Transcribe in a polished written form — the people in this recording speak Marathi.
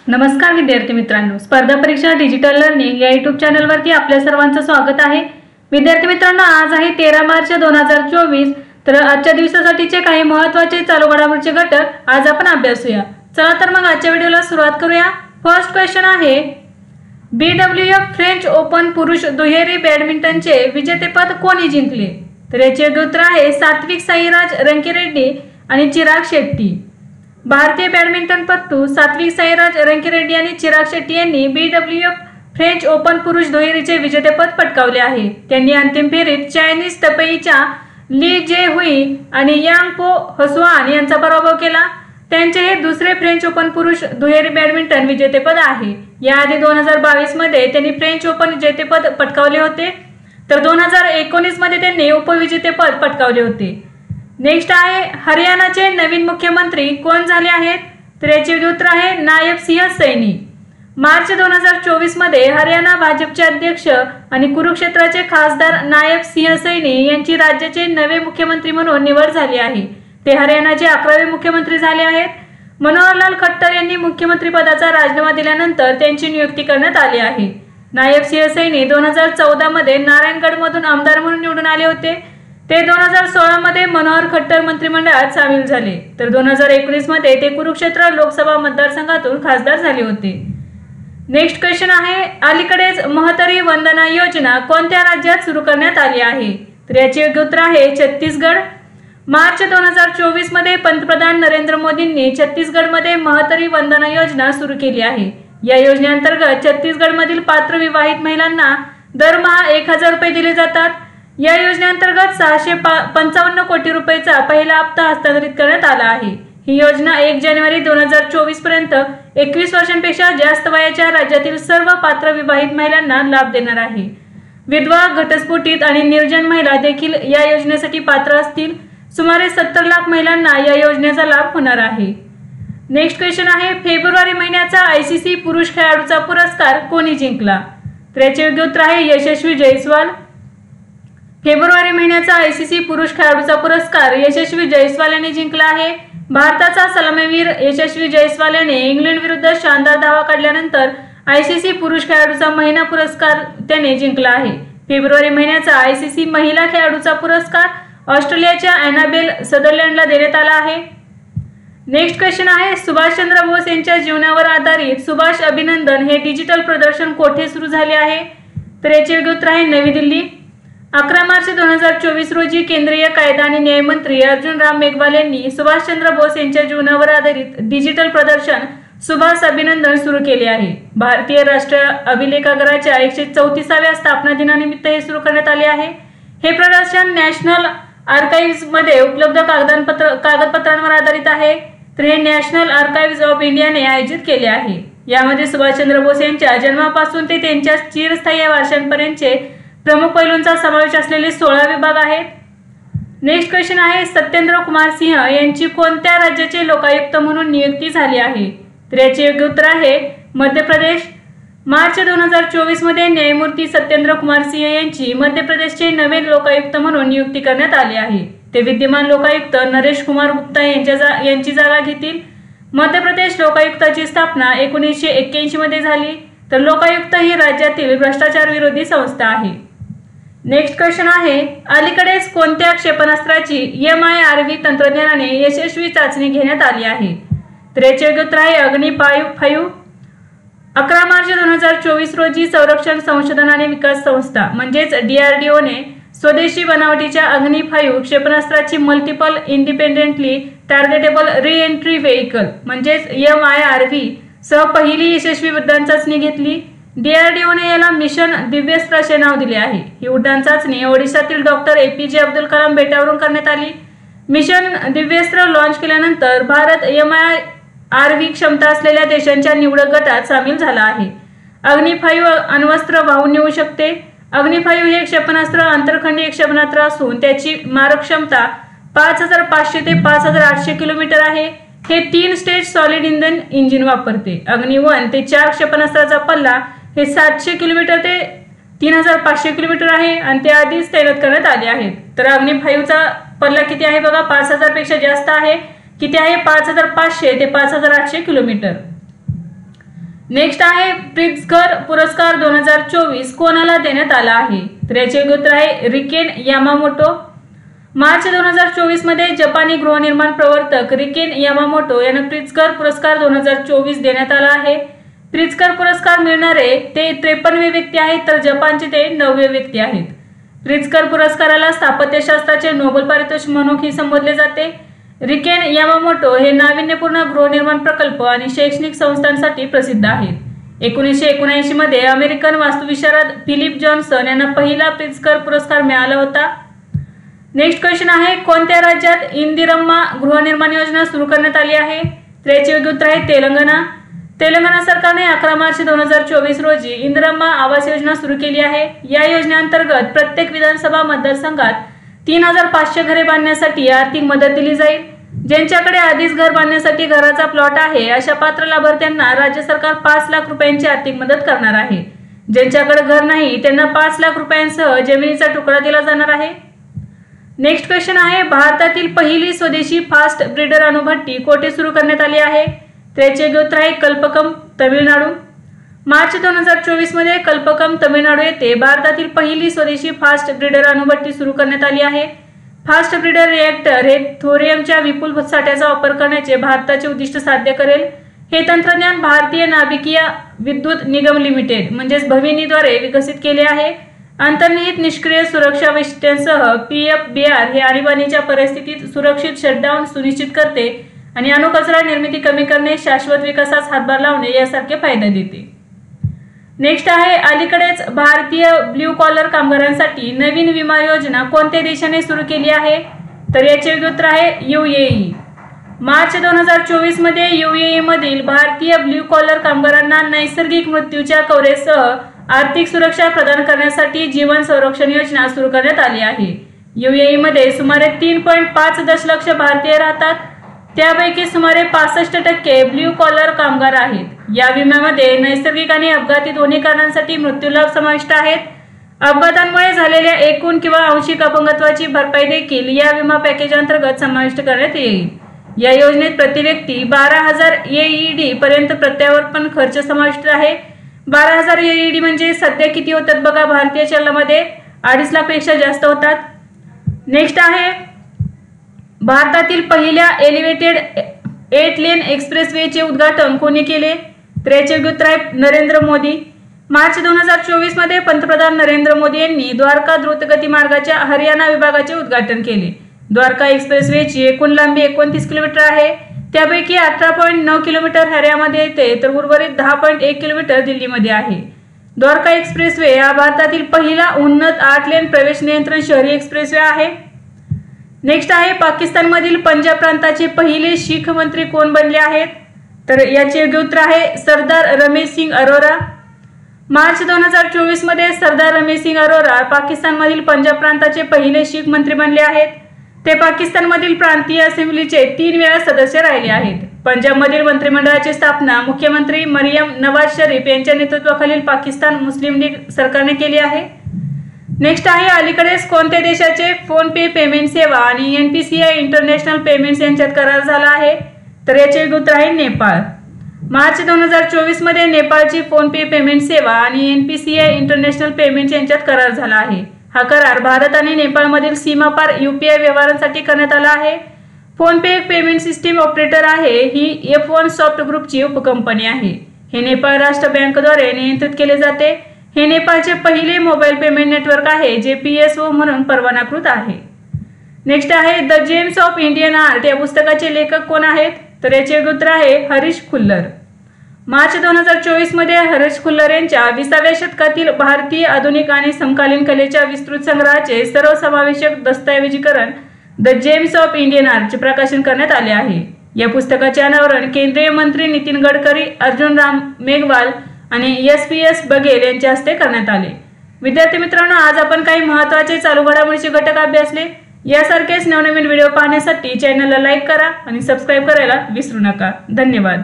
नमस्कार विद्यार्थी मित्रांनो, स्पर्धा परीक्षा डिजिटल लर्निंग या यूट्यूब चॅनलवरती आपल्या सर्वांचं स्वागत आहे। विद्यार्थी मित्रांनो, आज आहे 13 मार्च 2024। तर आजच्या दिवसासाठीचे काही महत्त्वाचे चालू घडामोडींचे घटक आज आपण अभ्यासूया। चला तर मग आजच्या व्हिडिओला सुरुवात करूया। फर्स्ट क्वेश्चन आहे, BWF फ्रेंच ओपन पुरुष दुहेरी बॅडमिंटनचे विजेतेपद कोणी जिंकले? तर याचे उत्तर आहे सात्विक साईराज रंकीरेड्डी आणि चिराग शेट्टी। भारतीय बॅडमिंटनपटू सात्विक साईराज रंकीरेड्डी आणि चिराग शेट्टी यांनी BWF फ्रेंच ओपन पुरुष दुहेरीचे विजेतेपद पटकावले आहे। त्यांनी अंतिम फेरीत चायनीज तपेईच्या ली जे हुई आणि यांग पो हसुआन यांचा पराभव केला। त्यांचे हे दुसरे फ्रेंच ओपन पुरुष दुहेरी बॅडमिंटन विजेतेपद आहे। याआधी 2022 मध्ये त्यांनी फ्रेंच ओपन विजेतेपद पटकावले होते, तर 2019 मध्ये त्यांनी उपविजेतेपद पटकावले होते। नेक्स्ट आहे, हरियाणाचे नवीन मुख्यमंत्री कोण झाले आहेत? तर याचे उत्तर आहे नायब सिंह सैनी। मार्च 2024 मध्ये हरियाणा भाजपचे अध्यक्ष आणि कुरुक्षेत्राचे खासदार नायब सिंह सैनी यांची राज्याचे नवे मुख्यमंत्री म्हणून निवड झाली आहे। ते हरियाणाचे 11वे मुख्यमंत्री झाले आहेत। मनोहरलाल खट्टर यांनी मुख्यमंत्री पदाचा राजीनामा दिल्यानंतर त्यांची नियुक्ती करण्यात आली आहे। नायब सिंह सैनी 2014 मध्ये नारायणगडमधून आमदार म्हणून निवडून आले होते। ते 2016 मध्ये मनोहर खट्टर मंत्रिमंडळात सामील झाले, तर 2019 मध्ये ते कुरुक्षेत्र लोकसभा मतदारसंघातून खासदार झाले होते। नेक्स्ट क्वेश्चन आहे, अलीकडेच महतरी वंदना योजना कोणत्या राज्यात सुरू करण्यात आली आहे? तर याचे उत्तर आहे छत्तीसगड। मार्च 2024 मध्ये पंतप्रधान नरेंद्र मोदींनी छत्तीसगडमध्ये महतरी वंदना योजना सुरू केली आहे। या योजनेअंतर्गत छत्तीसगडमधील पात्र विवाहित महिलांना दरमहा 1000 रुपये दिले जातात। या योजनेअंतर्गत 655 कोटी रुपयाचा पहिला हप्ता हस्तांतरित करण्यात आला आहे। ही योजना 1 जानेवारी 2024 पर्यंत 21 वर्षांपेक्षा जास्त वयाच्या राज्यातील सर्व पात्र विवाहित महिलांना लाभ देणार आहे। विधवा, घटस्फोटित आणि निर्जन महिला देखील या योजनेसाठी पात्र असतील। सुमारे 70 लाख महिलांना या योजनेचा लाभ होणार आहे। नेक्स्ट क्वेश्चन आहे, फेब्रुवारी महिन्याचा ICC पुरुष खेळाडूचा पुरस्कार कोणी जिंकला? तर याचे उत्तर आहे यशस्वी जयस्वाल। फेब्रुवारी महिन्याचा ICC पुरुष खेळाडूचा पुरस्कार यशस्वी जयस्वाल यांनी जिंकला आहे। भारताचा सलामीवीर यशस्वी जयस्वाल याने इंग्लंड विरुद्ध शानदार धावा काढल्यानंतर ICC पुरुष खेळाडूचा महिना पुरस्कार त्याने जिंकला आहे। फेब्रुवारी महिन्याचा ICC महिला खेळाडूचा पुरस्कार ऑस्ट्रेलियाच्या ॲनाबेल सदरलँडला देण्यात आला आहे। नेक्स्ट क्वेश्चन आहे, सुभाषचंद्र बोस यांच्या जीवनावर आधारित सुभाष अभिनंदन हे डिजिटल प्रदर्शन कोठे सुरू झाले आहे? तर याचे उत्तर आहे नवी दिल्ली। 11 मार्च 2024 रोजी केंद्रीय कायदा आणि न्याय मंत्री अर्जुन राम मेघवाल यांनी सुभाषचंद्र बोस यांच्या जीवनावर आधारित डिजिटल प्रदर्शन सुभाष अभिनंदन सुरू केले आहे। भारतीय राष्ट्रीय अभिलेखागाराच्या 134व्या स्थापना दिनानिमित्त हे सुरू करण्यात आले आहे। हे प्रदर्शन नॅशनल आर्काइव्ह्ज मध्ये उपलब्ध कागदपत्रांवर आधारित आहे। तर हे नॅशनल आर्काइव्ह्ज ऑफ इंडियाने आयोजित केले आहे। यामध्ये सुभाषचंद्र बोस यांच्या जन्मापासून ते त्यांच्या चिरस्थायी वर्षांपर्यंतचे प्रमुख पैलूंचा समावेश असलेले 16 विभाग आहेत। नेक्स्ट क्वेश्चन आहे, सत्येंद्र कुमार सिंह यांची कोणत्या राज्याचे लोकायुक्त म्हणून नियुक्ती झाली आहे? तर याचे उत्तर आहे मध्य प्रदेश। मार्च 2024 मध्ये न्यायमूर्ती सत्येंद्र कुमार सिंह यांची मध्य प्रदेशचे नवे लोकायुक्त म्हणून नियुक्ती करण्यात आली आहे। ते विद्यमान लोकायुक्त नरेश कुमार गुप्ता यांची जागा घेतील। मध्य प्रदेश लोकायुक्ताची स्थापना 1981 मध्ये झाली। तर लोकायुक्त ही राज्यातील भ्रष्टाचार विरोधी संस्था आहे। नेक्स्ट क्वेश्चन आहे, अलीकडेच कोणत्या क्षेपणास्त्राची MIRV तंत्रज्ञानाने यशस्वी चाचणी घेण्यात आली आहे? तर याचे उत्तर आहे अग्नी 5। 11 मार्च 2024 रोजी संरक्षण संशोधन आणि विकास संस्था म्हणजेच DRDO ने स्वदेशी बनावटीच्या अग्नी 5 क्षेपणास्त्राची मल्टिपल इंडिपेंडेंटली टार्गेटेबल री-एंट्री व्हेइकल म्हणजेच MIRV सह पहिली यशस्वी उड्डाण चाचणी घेतली। DRDO ने याला मिशन दिव्यास्त्र असे नाव दिले आहे। ही उड्डाण चाचणी ओडिशातील डॉक्टर APJ अब्दुल कलाम बेटावरून करण्यात आली। मिशन दिव्यास्त्र लॉन्च केल्यानंतर भारत MIRV क्षमता असलेल्या देशांच्या निवडक गटात सामील झाला आहे। अग्नी 5 अण्वस्त्र वाहून नेऊ शकते। अग्नी 5 हे क्षेपणास्त्र आंतरखंडीय क्षेपणास्त्र असून त्याची मारक क्षमता 5500 ते 5800 किलोमीटर आहे। हे 3 स्टेज सॉलिड इंधन इंजिन वापरते। अग्नी 1 ते 4 क्षेपणास्त्राचा पल्ला हे 700 किलोमीटर ते 3500 किलोमीटर आहे आणि ते आधीच तैनात करण्यात आले आहेत। तर अग्नी 5चा पल्ला किती आहे बघा, 5000 पेक्षा जास्त आहे। किती आहे 5500 ते 5800 किलोमीटर। नेक्स्ट आहे प्रित्झकर पुरस्कार 2024 कोणाला देण्यात आला आहे? तर याचे उत्तर आहे रिकेन यामामोटो। मार्च 2024 मध्ये जपानी गृहनिर्माण प्रवर्तक रिकेन यामामोटो यांना प्रित्झकर पुरस्कार 2024 देण्यात आला आहे। प्रित्झकर पुरस्कार मिळणारे ते 53वे व्यक्ती आहेत, तर जपानचे ते 9वे व्यक्ती आहेत। प्रित्झकर पुरस्काराला स्थापत्यशास्त्राचे नोबेल पारितोषिक म्हणूनही संबोधले जाते। रिकेन यामामोटो हे नाविन्यपूर्ण गृहनिर्माण प्रकल्प आणि शैक्षणिक संस्थांसाठी प्रसिद्ध आहेत। 1979 मध्ये अमेरिकन वास्तुविशारद फिलिप जॉन्सन यांना पहिला प्रित्झकर पुरस्कार मिळाला होता। नेक्स्ट क्वेश्चन आहे कोणत्या राज्यात इंदिरम्मा गृहनिर्माण योजना सुरू करण्यात आली आहे? तर याचे उत्तर आहे तेलंगणा। तेलंगणा सरकारने 11 मार्च 2024 रोजी इंदिरम्मा आवास योजना सुरू केली आहे। या योजनेअंतर्गत प्रत्येक विधानसभा मतदारसंघात 3500 घरे बांधण्यासाठी आर्थिक मदत दिली जाईल। ज्यांच्याकडे आधीच घर बांधण्यासाठी घराचा प्लॉट आहे अशा पात्र लाभार्थ्यांना राज्य सरकार 5 लाख रुपयांची आर्थिक मदत करणार आहे। ज्यांच्याकडे घर नाही त्यांना 5 लाख रुपयांसह जमिनीचा तुकडा दिला जाणार आहे। नेक्स्ट क्वेश्चन आहे भारतातील पहिली स्वदेशी फास्ट ब्रीडर अणुभट्टी कोठे सुरू करण्यात आली आहे? तर याचे उत्तर आहे कल्पकम, तामिळनाडू। मार्च 2024 मध्ये कल्पकम, तामिळनाडू येथे भारतातील पहिली स्वदेशी फास्ट ब्रीडर अणुभट्टी सुरू करण्यात आली आहे। फास्ट ब्रीडर रिएक्टर हे थोरियमच्या विपुल साठ्याचा वापर करण्याचे भारताचे उद्दिष्ट साध्य करेल। हे तंत्रज्ञान भारतीय नाभिकीय विद्युत निगम लिमिटेड म्हणजेच भविनीद्वारे विकसित केले आहे। अंतर्निहित निष्क्रिय सुरक्षा वैशिष्ट्यांसह PFBR हे आणीबाणीच्या परिस्थितीत सुरक्षित शटडाऊन सुनिश्चित करते आणि अणुकचरा निर्मिती कमी करणे, शाश्वत विकासास हातभार लावणे यासारखे फायदे देते। नेक्स्ट आहे अलीकडेच भारतीय ब्ल्यू कॉलर कामगारांसाठी नवीन विमा योजना कोणत्या देशाने सुरू केली आहे? तर याचे उत्तर आहे UAE। मार्च 2024 मध्ये UAE मधील भारतीय ब्ल्यू कॉलर कामगारांना नैसर्गिक मृत्यूच्या कव्हरेजसह आर्थिक सुरक्षा प्रदान करण्यासाठी जीवन संरक्षण योजना सुरू करण्यात आली आहे। UAE मध्ये सुमारे 3.5 दशलक्ष भारतीय राहतात, त्यापैकी सुमारे 65% ब्ल्यू कॉलर कामगार आहेत। या विम्यामध्ये नैसर्गिक आणि अपघाती दोन्ही कारणांसाठी मृत्यूलाभ समाविष्ट आहेत। अपघातांमुळे झालेल्या एकूण किंवा आंशिक अपंगत्वाची भरपाई देखील या विमा पॅकेज अंतर्गत समाविष्ट करण्यात येईल। या योजनेत प्रति व्यक्ती 12,000 AED पर्यंत प्रत्यावर्तन खर्च समाविष्ट आहे। 12,000 AED म्हणजे सध्या किती होतात बघा, भारतीय चलनामध्ये 2.5 लाख पेक्षा जास्त होतात। नेक्स्ट आहे भारतातील पहिल्या एलिव्हेटेड 8 लेन एक्सप्रेसवेचे उद्घाटन कोणी केले? तर याचे उत्तर आहे नरेंद्र मोदी। मार्च 2024 मध्ये पंतप्रधान नरेंद्र मोदी यांनी द्वारका द्रुतगती मार्गाच्या हरियाणा विभागाचे उद्घाटन केले। द्वारका एक्सप्रेसवेची एकूण लांबी 29 किलोमीटर आहे, त्यापैकी 18.9 किलोमीटर हरियाणामध्ये येते तर उर्वरित 10.1 किलोमीटर दिल्लीमध्ये आहे। द्वारका एक्सप्रेसवे हा भारतातील पहिला उन्नत 8 लेन प्रवेश नियंत्रण शहरी एक्सप्रेसवे आहे। नेक्स्ट आहे पाकिस्तानमधील पंजाब प्रांताचे पहिले शीख मंत्री कोण बनले आहेत? तर याचे उत्तर आहे सरदार रमेश सिंग अरोरा। मार्च 2024 मध्ये सरदार रमेश सिंग अरोरा पाकिस्तानमधील पंजाब प्रांताचे पहिले शीख मंत्री बनले आहेत। ते पाकिस्तानमधील प्रांतीय असेंब्लीचे 3 वेळा सदस्य राहिले आहेत। पंजाबमधील मंत्रिमंडळाची स्थापना मुख्यमंत्री मरियम नवाज शरीफ यांच्या नेतृत्वाखालील पाकिस्तान मुस्लिम लीग सरकारने केली आहे। नेक्स्ट आहे अलीकडेच कोणत्या देशाचे फोन पे पेमेंट सेवा आणि NPCI इंटरनॅशनल पेमेंट्स यांच्यात करार झाला आहे? तर याचे उत्तर आहे नेपाळ। मार्च 2024 मध्ये नेपाळची फोन पे पेमेंट सेवा आणि NPCI इंटरनॅशनल पेमेंट्स यांच्यात करार झाला आहे। हा करार भारत आणि नेपाळमधील सीमापार UPI व्यवहारांसाठी करण्यात आला आहे। फोन पे एक पेमेंट सिस्टीम ऑपरेटर आहे, ही F1 सॉफ्ट ग्रुपची उपकंपनी आहे। हे नेपाळ राष्ट्र बँकेद्वारे नियंत्रित केले जाते। हे नेपाळचे पहिले मोबाईल पेमेंट नेटवर्क आहे जे PSO म्हणून परवानाकृत आहे। नेक्स्ट आहे the James of Indian art या पुस्तकाचे लेखक कोण आहेत? तर याचे उत्तर आहे हरीश खुल्लर। मार्च 2024 मध्ये हरीश खुल्लर यांच्या 20व्या शतकातील भारतीय आधुनिक आणि समकालीन कलेच्या विस्तृत संग्रहाचे सर्वसमावेशक दस्तऐवजीकरण द जेम्स ऑफ इंडियन आर्टचे प्रकाशन करण्यात आले आहे। या पुस्तकाचे अनावरण केंद्रीय मंत्री नितीन गडकरी, अर्जुन राम मेघवाल आणि SPS बघेल यांच्या हस्ते करण्यात आले। विद्यार्थी मित्रांनो, आज आपण काही महत्त्वाचे चालू घडामोडीचे घटक अभ्यासले। यासारखेच नवनवीन व्हिडिओ पाहण्यासाठी चॅनलला लाईक करा आणि सबस्क्राइब करायला विसरू नका। धन्यवाद।